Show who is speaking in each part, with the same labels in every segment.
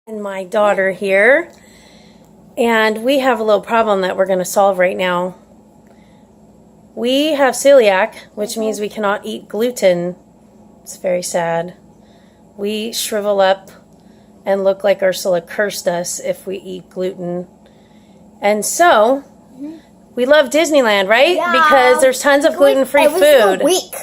Speaker 1: And my daughter here, and we have a little problem that we're going to solve right now. We have celiac, which means we cannot eat gluten. It's very sad. We shrivel up and look like Ursula cursed us if we eat gluten. And so, we love Disneyland, right?
Speaker 2: Yeah.
Speaker 1: Because there's tons of gluten-free food.
Speaker 2: Every week.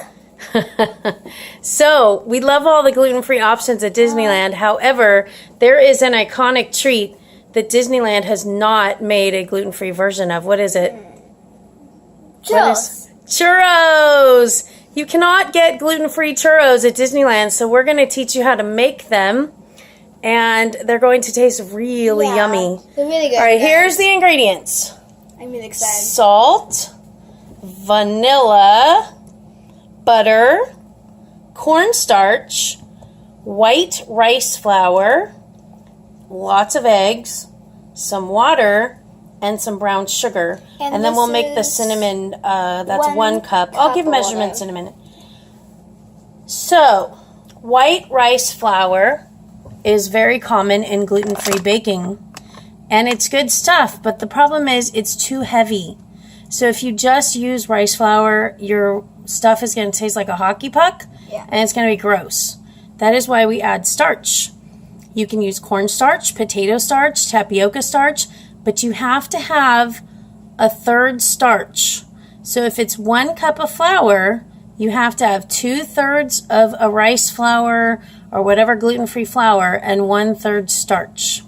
Speaker 1: So, we love all the gluten-free options at Disneyland. However, there is an iconic treat that Disneyland has not made a gluten-free version of. What is it?
Speaker 2: Churros.
Speaker 1: Churros! You cannot get gluten-free churros at Disneyland, so we're going to teach you how to make them. And they're going to taste really yummy.
Speaker 2: They're really good.
Speaker 1: All right, here's the ingredients.
Speaker 2: I'm really excited.
Speaker 1: Salt, vanilla, butter, cornstarch, white rice flour, lots of eggs, some water, and some brown sugar. And then we'll make the cinnamon, that's 1 cup. I'll give measurements in a minute. So, white rice flour is very common in gluten-free baking. And it's good stuff, but the problem is it's too heavy. So if you just use rice flour, your stuff is going to taste like a hockey puck, and it's going to be gross. That is why we add starch. You can use cornstarch, potato starch, tapioca starch, but you have to have 1/3 starch. So if it's 1 cup of flour, you have to have 2/3 of a rice flour or whatever gluten-free flour and 1/3 starch.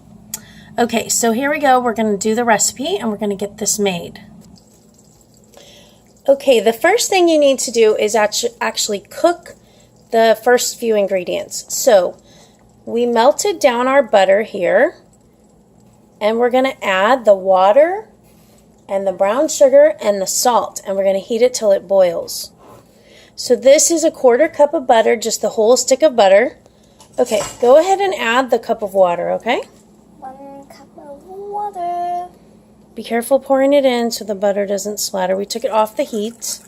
Speaker 1: Okay, so here we go. We're going to do the recipe and we're going to get this made. Okay, the first thing you need to do is actually cook the first few ingredients. So we melted down our butter here, and we're going to add the water and the brown sugar and the salt, and we're going to heat it till it boils. So this is 1/4 cup of butter, just the whole stick of butter. Okay, go ahead and add the cup of water, okay?
Speaker 2: 1 cup of water.
Speaker 1: Be careful pouring it in so the butter doesn't splatter. We took it off the heat.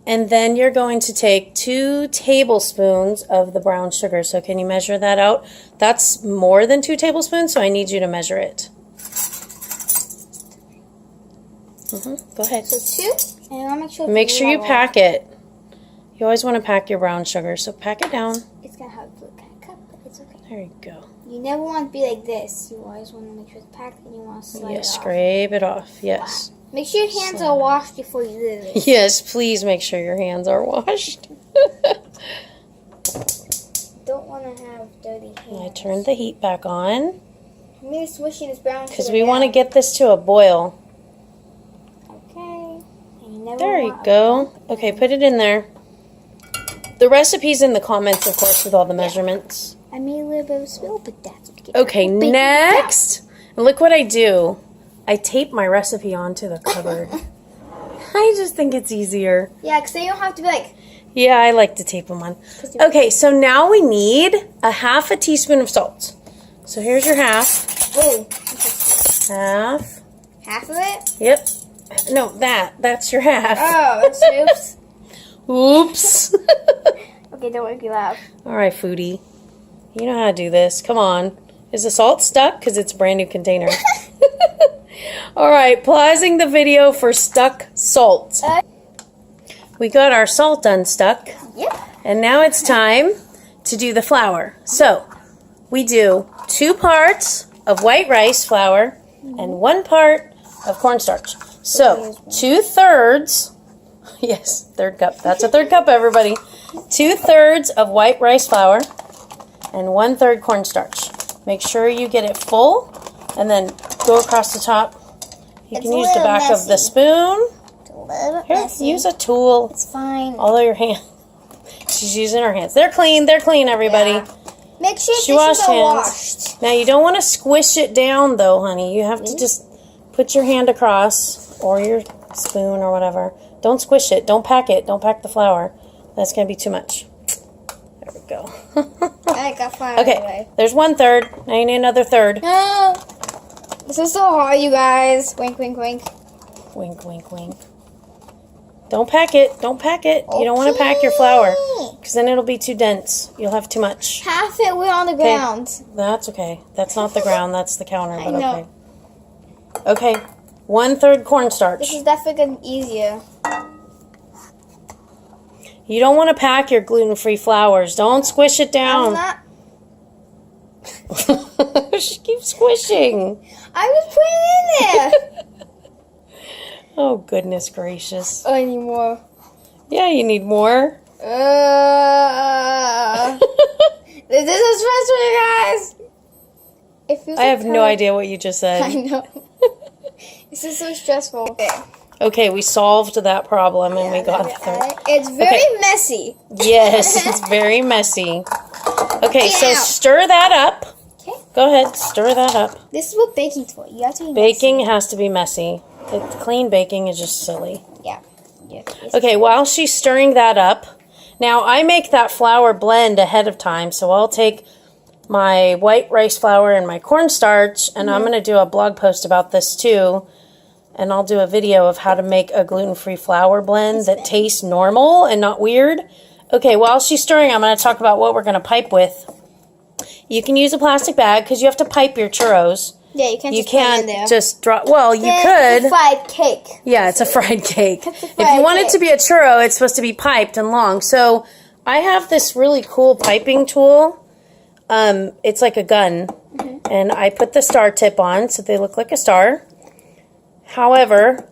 Speaker 1: And then you're going to take 2 tablespoons of the brown sugar. So can you measure that out? That's more than 2 tablespoons, so I need you to measure it. Go ahead.
Speaker 2: So 2, and I'll
Speaker 1: make sure you pack it. You always want to pack your brown sugar, so pack it down.
Speaker 2: It's going to have a pack cup, but it's okay.
Speaker 1: There you go.
Speaker 2: You never want to be like this. You always want to make sure it's packed and you want to slide it off.
Speaker 1: Scrape it off, yes.
Speaker 2: Make sure your hands are washed before you do this.
Speaker 1: Yes, please make sure your hands are washed.
Speaker 2: Don't want to have dirty hands.
Speaker 1: I turned the heat back on.
Speaker 2: I'm going to swish this brown sugar
Speaker 1: because we want to get this to a boil.
Speaker 2: Okay. And you never
Speaker 1: there you go. Okay, put it in there. The recipe's in the comments, of course, with all the measurements.
Speaker 2: I made a little bit of a spill, but that's okay.
Speaker 1: Okay, next. Look what I do. I tape my recipe onto the cupboard. I just think it's easier.
Speaker 2: Yeah, because then you don't have to be like...
Speaker 1: Yeah, I like to tape them on. Okay, so now we need 1/2 teaspoon of salt. So here's your half.
Speaker 2: Oh.
Speaker 1: Half.
Speaker 2: Half of it?
Speaker 1: Yep. No, that's your half.
Speaker 2: Oh, that's oops.
Speaker 1: Oops.
Speaker 2: Okay, don't make me laugh.
Speaker 1: All right, foodie. You know how to do this. Come on. Is the salt stuck? Because it's a brand new container. All right, pausing the video for stuck salt. We got our salt unstuck.
Speaker 2: Yep.
Speaker 1: And now it's time to do the flour. So we do 2 parts of white rice flour and 1 part of cornstarch. So 2/3, yes, 1/3 cup. That's a 1/3 cup, everybody. 2/3 of white rice flour and 1/3 cornstarch. Make sure you get it full and then go across the top. You can use the back of the spoon. Here, use a tool.
Speaker 2: It's fine.
Speaker 1: Although your hand, she's using her hands. They're clean, everybody.
Speaker 2: Yeah. Make sure
Speaker 1: she washed hands. Now you don't want to squish it down though, honey. You have to just put your hand across or your spoon or whatever. Don't squish it. Don't pack it. Don't pack the flour. That's going to be too much. There we go.
Speaker 2: I got flour.
Speaker 1: Okay, there's 1/3. Now you need another 1/3.
Speaker 2: No. This is so hard, you guys. Wink, wink, wink.
Speaker 1: Wink, wink, wink. Don't pack it. Don't pack it. You don't want to pack your flour because then it'll be too dense. You'll have too much.
Speaker 2: Half it went on the ground.
Speaker 1: That's okay. That's not the ground. That's the counter. But
Speaker 2: I know.
Speaker 1: Okay. 1/3 cornstarch.
Speaker 2: This is definitely getting easier.
Speaker 1: You don't want to pack your gluten-free flours. Don't squish it down.
Speaker 2: I'm not.
Speaker 1: She keeps squishing.
Speaker 2: I was putting it in there.
Speaker 1: Oh, goodness gracious.
Speaker 2: I need more.
Speaker 1: Yeah, you need more.
Speaker 2: This is so stressful, you guys. It feels
Speaker 1: I have no idea what you just said.
Speaker 2: I know. This is so stressful.
Speaker 1: Okay, we solved that problem and we got there.
Speaker 2: It's very messy.
Speaker 1: Yes, it's very messy. Okay, so stir that up.
Speaker 2: Okay.
Speaker 1: Go ahead, stir that up.
Speaker 2: This is what baking's for. You have to be
Speaker 1: Baking has to be messy. Clean baking is just silly.
Speaker 2: Yeah.
Speaker 1: Okay, while she's stirring that up, now I make that flour blend ahead of time, so I'll take my white rice flour and my cornstarch, and I'm going to do a blog post about this too, and I'll do a video of how to make a gluten-free flour blend that tastes normal and not weird. Okay, while she's stirring, I'm going to talk about what we're going to pipe with. You can use a plastic bag because you have to pipe your churros.
Speaker 2: Yeah, you can't
Speaker 1: You
Speaker 2: just put it in
Speaker 1: can't
Speaker 2: there.
Speaker 1: just drop. Well, you
Speaker 2: It's
Speaker 1: could.
Speaker 2: a fried cake.
Speaker 1: Yeah, it's a fried cake.
Speaker 2: It's a
Speaker 1: If
Speaker 2: fried
Speaker 1: you want it
Speaker 2: cake.
Speaker 1: to be a churro, it's supposed to be piped and long. So I have this really cool piping tool. It's like a gun. And I put the star tip on so they look like a star. However,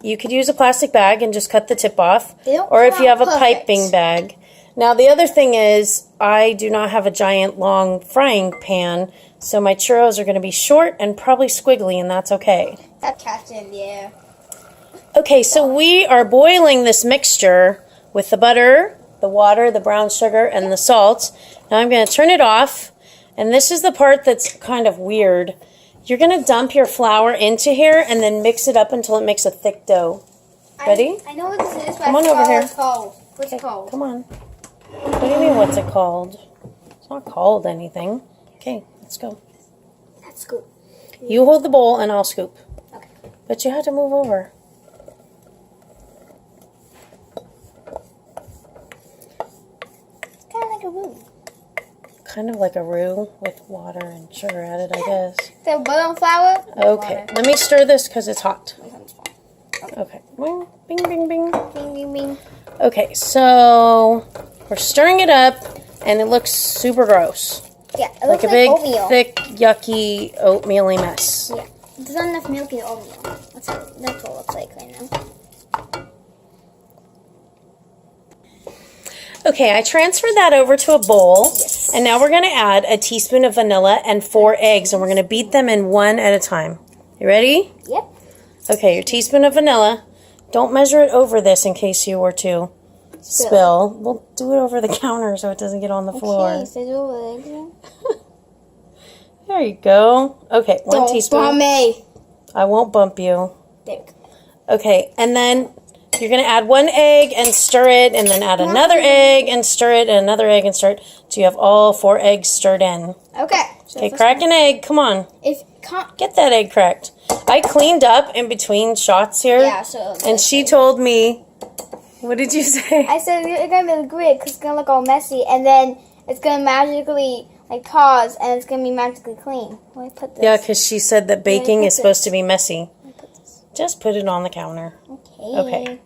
Speaker 1: you could use a plastic bag and just cut the tip off.
Speaker 2: They don't
Speaker 1: Or if
Speaker 2: come
Speaker 1: you
Speaker 2: out
Speaker 1: have a
Speaker 2: perfect.
Speaker 1: piping bag. Now, the other thing is I do not have a giant, long frying pan. So my churros are going to be short and probably squiggly, and that's okay.
Speaker 2: That cat's in the air.
Speaker 1: Okay, so we are boiling this mixture with the butter, the water, the brown sugar, and the salt. Now I'm going to turn it off, and this is the part that's kind of weird. You're going to dump your flour into here and then mix it up until it makes a thick dough. Ready?
Speaker 2: I know what this is, but
Speaker 1: Come on
Speaker 2: I
Speaker 1: over
Speaker 2: forgot
Speaker 1: here.
Speaker 2: what it's called. What's it called?
Speaker 1: Come on. What do you mean, what's it called? It's not called anything. Okay, let's go.
Speaker 2: That's good.
Speaker 1: You hold the bowl and I'll scoop.
Speaker 2: Okay.
Speaker 1: But you have to move over.
Speaker 2: It's kind of like a roux.
Speaker 1: Kind of like a roux with water and sugar added, I guess.
Speaker 2: So butter and flour?
Speaker 1: Okay, let me stir this because it's hot.
Speaker 2: Water.
Speaker 1: Okay. Bing, bing, bing, bing.
Speaker 2: Bing, bing, bing.
Speaker 1: Okay, so we're stirring it up, and it looks super gross.
Speaker 2: Yeah, it
Speaker 1: Like
Speaker 2: looks
Speaker 1: a
Speaker 2: like
Speaker 1: big,
Speaker 2: oatmeal.
Speaker 1: thick, yucky, oatmeal-y mess.
Speaker 2: Yeah. There's not enough milk in oatmeal. That's what it looks like right now.
Speaker 1: Okay, I transferred that over to a bowl, and now we're going to add a teaspoon of vanilla and 4 eggs, and we're going to beat them in one at a time. You ready?
Speaker 2: Yep.
Speaker 1: Okay, your teaspoon of vanilla. Don't measure it over this in case you were to spill. We'll do it over the counter so it doesn't get on the floor.
Speaker 2: Okay, so do over again.
Speaker 1: There you go. Okay, one
Speaker 2: Don't
Speaker 1: teaspoon.
Speaker 2: bump me.
Speaker 1: I won't bump you.
Speaker 2: There we go.
Speaker 1: Okay, and then you're going to add 1 egg and stir it, and then add another egg and stir it, and another egg and stir it, so you have all 4 eggs stirred in.
Speaker 2: Okay. So
Speaker 1: Okay,
Speaker 2: first
Speaker 1: crack
Speaker 2: one.
Speaker 1: an egg. Come on.
Speaker 2: If can't.
Speaker 1: Get that egg cracked. I cleaned up in between shots here,
Speaker 2: Yeah, so.
Speaker 1: and she told me, what did you say?
Speaker 2: I said it's gonna be grid because it's gonna look all messy, and then it's gonna magically like pause, and it's gonna be magically clean. Let me put this.
Speaker 1: Yeah, because she said that baking
Speaker 2: put
Speaker 1: is supposed
Speaker 2: this?
Speaker 1: to be messy.
Speaker 2: Let me put this.
Speaker 1: Just put it on the counter.
Speaker 2: Okay.
Speaker 1: Okay.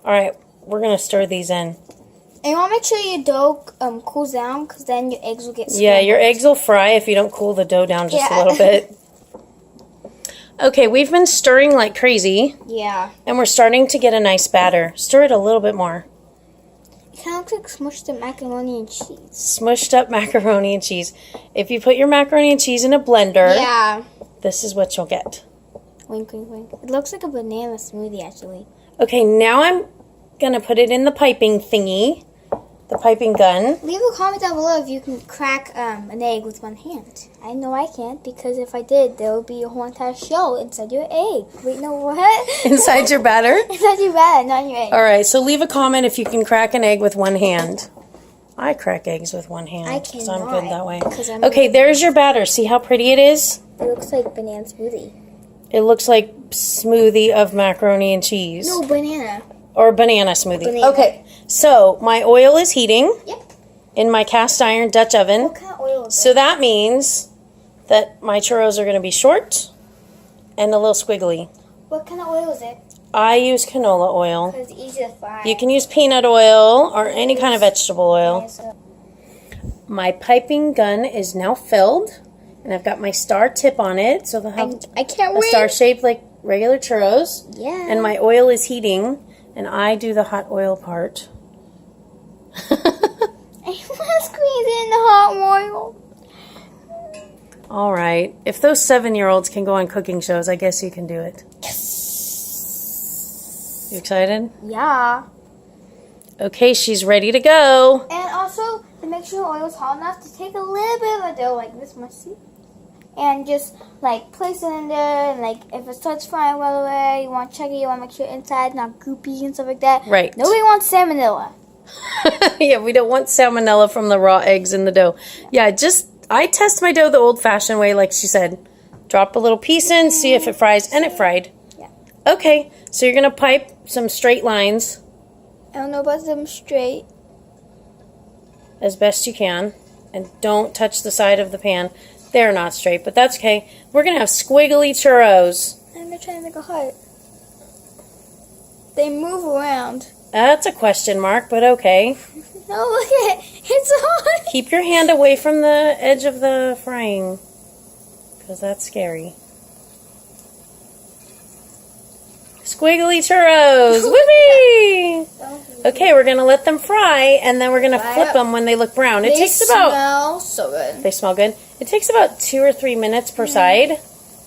Speaker 1: All right, we're going to stir these in.
Speaker 2: And you want to make sure your dough cools down, because then your eggs will get scrambled.
Speaker 1: Yeah, your eggs will fry if you don't cool the dough down just a little bit. Okay, we've been stirring like crazy,
Speaker 2: Yeah.
Speaker 1: and we're starting to get a nice batter. Stir it a little bit more.
Speaker 2: It kind of looks like smushed up macaroni and cheese.
Speaker 1: Smushed up macaroni and cheese. If you put your macaroni and cheese in a blender,
Speaker 2: Yeah.
Speaker 1: this is what you'll get.
Speaker 2: Wink, wink, wink. It looks like a banana smoothie, actually.
Speaker 1: Okay, now I'm going to put it in the piping thingy, the piping gun.
Speaker 2: Leave a comment down below if you can crack an egg with one hand. I know I can't, because if I did, there would be a whole entire show inside your egg. Wait, no, what?
Speaker 1: Inside your batter?
Speaker 2: Inside your batter, not your egg.
Speaker 1: All right, so leave a comment if you can crack an egg with one hand. I crack eggs with one hand.
Speaker 2: I
Speaker 1: 'cause I'm
Speaker 2: cannot,
Speaker 1: good that way.
Speaker 2: 'cause I'm
Speaker 1: Okay, there's your batter. See how pretty it is?
Speaker 2: It looks like banana smoothie.
Speaker 1: It looks like smoothie of macaroni and cheese.
Speaker 2: No, banana.
Speaker 1: Or banana smoothie.
Speaker 2: Banana.
Speaker 1: Okay, so my oil is heating.
Speaker 2: Yep.
Speaker 1: In my cast iron Dutch oven.
Speaker 2: What kind of oil is
Speaker 1: So that means that my churros are going to be short and a little squiggly.
Speaker 2: What kind of oil is it?
Speaker 1: I use canola oil.
Speaker 2: Because it's easy to fry.
Speaker 1: You can use peanut oil or any kind of vegetable oil. My piping gun is now filled, and I've got my star tip on it, so they'll have
Speaker 2: I can't
Speaker 1: a
Speaker 2: wait.
Speaker 1: star shape like regular churros.
Speaker 2: Yeah.
Speaker 1: And my oil is heating, and I do the hot oil part.
Speaker 2: I want to squeeze in the hot oil.
Speaker 1: All right. If those 7-year-olds can go on cooking shows, I guess you can do it. You excited?
Speaker 2: Yeah.
Speaker 1: Okay, she's ready to go.
Speaker 2: And also, to make sure the oil is hot enough to take a little bit of a dough, like this much, see? And just, like, place it in there, and, like, if it starts frying right away, you want to check it, you want to make sure inside not goopy and stuff like that.
Speaker 1: Right.
Speaker 2: Nobody wants salmonella.
Speaker 1: Yeah, we don't want salmonella from the raw eggs in the dough. Yeah, I test my dough the old-fashioned way, like she said. Drop a little piece in, see if it fries, and it fried.
Speaker 2: Yeah.
Speaker 1: Okay, so you're going to pipe some straight lines
Speaker 2: I don't know about them straight.
Speaker 1: as best you can. And don't touch the side of the pan. They're not straight, but that's okay. We're going to have squiggly churros.
Speaker 2: I'm going to try to make a heart. They move around.
Speaker 1: That's a question mark, but okay.
Speaker 2: No, look at it. It's hot.
Speaker 1: Keep your hand away from the edge of the frying, because that's scary. Squiggly churros! Whoopee! Okay, we're going to let them fry, and then we're going to flip them when they look brown. It takes about...
Speaker 2: They smell so good.
Speaker 1: They smell good. It takes about 2 or 3 minutes per side.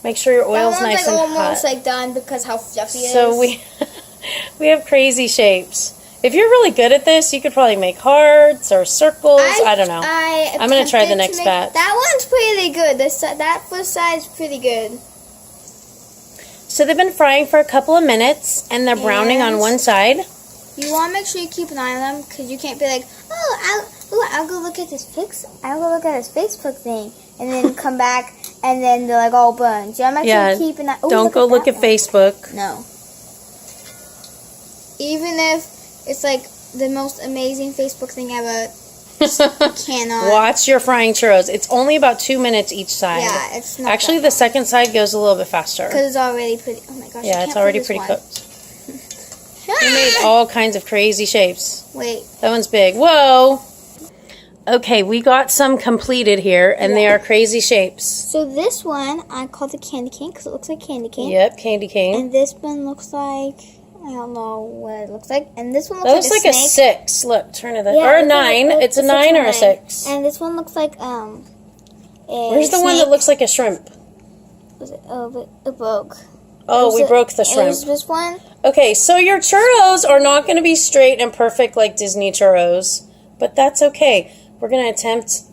Speaker 1: Make sure your oil's
Speaker 2: That one's
Speaker 1: nice
Speaker 2: like
Speaker 1: and
Speaker 2: almost
Speaker 1: hot.
Speaker 2: like done because how fluffy it is.
Speaker 1: So we have crazy shapes. If you're really good at this, you could probably make hearts or circles. I don't know. I'm going to try the next batch.
Speaker 2: That one's pretty good. That first side's pretty good.
Speaker 1: So they've been frying for a couple of minutes, and they're browning on one side.
Speaker 2: You want to make sure you keep an eye on them, because you can't be like, I'll go look at this Facebook thing, and then come back, and then they're like all burned. You want to make sure you keep an eye. Ooh,
Speaker 1: don't go look at Facebook.
Speaker 2: No. Even if it's like the most amazing Facebook thing ever, you cannot.
Speaker 1: Watch your frying churros. It's only about 2 minutes each side.
Speaker 2: Yeah, it's not.
Speaker 1: Actually, the second side goes a little bit faster.
Speaker 2: Because it's already pretty. Oh my gosh.
Speaker 1: Yeah, it's already pretty cooked.
Speaker 2: We
Speaker 1: We made all kinds of crazy shapes.
Speaker 2: Wait.
Speaker 1: That one's big. Whoa. Okay, we got some completed here, and they are crazy shapes.
Speaker 2: So this one, I call the candy cane because it looks like candy cane.
Speaker 1: Yep, candy cane.
Speaker 2: And this one looks like, I don't know what it looks like. And this one
Speaker 1: That
Speaker 2: looks
Speaker 1: looks
Speaker 2: like
Speaker 1: like
Speaker 2: a
Speaker 1: a
Speaker 2: snake.
Speaker 1: 6. Look, turn it.
Speaker 2: Yeah,
Speaker 1: Or a
Speaker 2: it's
Speaker 1: 9.
Speaker 2: like
Speaker 1: It's a 9 or a 6.
Speaker 2: And this one looks like
Speaker 1: Where's the one that looks like a shrimp?
Speaker 2: Was it? Oh, but it broke.
Speaker 1: Oh, we broke the
Speaker 2: It
Speaker 1: shrimp.
Speaker 2: was this one.
Speaker 1: Okay, so your churros are not going to be straight and perfect like Disney churros, but that's okay. We're going to attempt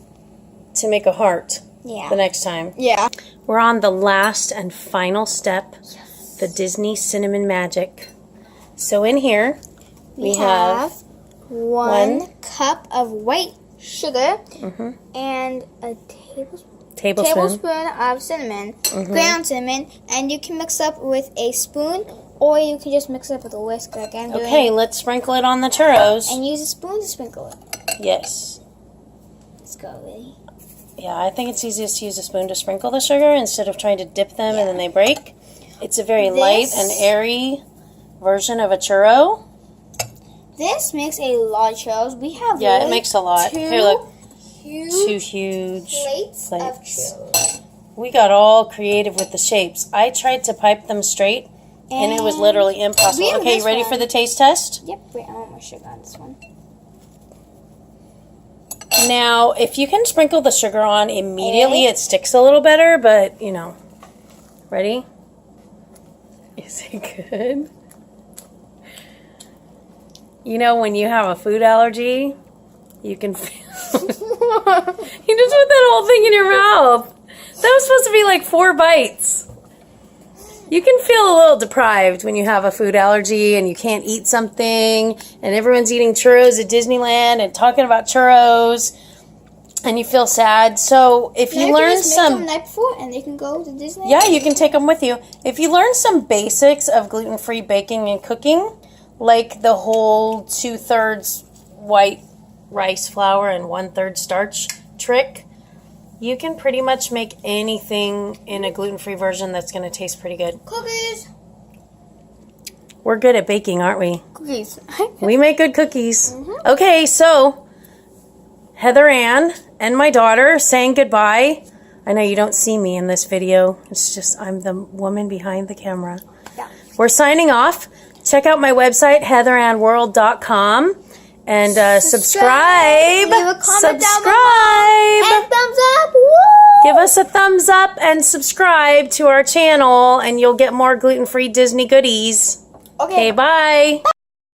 Speaker 1: to make a heart the next time.
Speaker 2: Yeah.
Speaker 1: We're on the last and final step, the Disney cinnamon magic. So in here, we have
Speaker 2: 1 cup of white sugar and a tablespoon of cinnamon, ground cinnamon, and you can mix up with a spoon, or you can just mix it up with a whisk like I'm doing.
Speaker 1: Okay, let's sprinkle it on the churros.
Speaker 2: And use a spoon to sprinkle it.
Speaker 1: Yes.
Speaker 2: Let's go, really.
Speaker 1: Yeah, I think it's easiest to use a spoon to sprinkle the sugar instead of trying to dip them and then they break. It's a very light and airy version of a churro.
Speaker 2: This makes a lot of churros. We have
Speaker 1: it makes a lot. Here, look.
Speaker 2: Huge
Speaker 1: 2 huge
Speaker 2: plates of churros.
Speaker 1: We got all creative with the shapes. I tried to pipe them straight, and it was literally impossible. Okay, you ready for the taste test?
Speaker 2: Yep, wait, I want more sugar on this one.
Speaker 1: Now, if you can sprinkle the sugar on immediately, it sticks a little better, but, you know. Ready? Is it good? You know, when you have a food allergy, you can feel... You just put that whole thing in your mouth. That was supposed to be like 4 bites. You can feel a little deprived when you have a food allergy and you can't eat something, and everyone's eating churros at Disneyland and talking about churros, and you feel sad. So if you learn some...
Speaker 2: the night before and they can go to Disneyland?
Speaker 1: Yeah, you can take them with you. If you learn some basics of gluten-free baking and cooking, like the whole 2/3 white rice flour and 1/3 starch trick, you can pretty much make anything in a gluten-free version that's going to taste pretty good.
Speaker 2: Cookies.
Speaker 1: We're good at baking, aren't we?
Speaker 2: Cookies.
Speaker 1: We make good cookies. Okay, so Heather Ann and my daughter saying goodbye. I know you don't see me in this video. It's just I'm the woman behind the camera.
Speaker 2: Yeah.
Speaker 1: We're signing off. Check out my website, heatherannworld.com. And subscribe.
Speaker 2: Leave a comment down below.
Speaker 1: Subscribe.
Speaker 2: And thumbs up. Woo!
Speaker 1: Give us a thumbs up and subscribe to our channel, and you'll get more gluten-free Disney goodies.
Speaker 2: Okay.
Speaker 1: Okay, bye.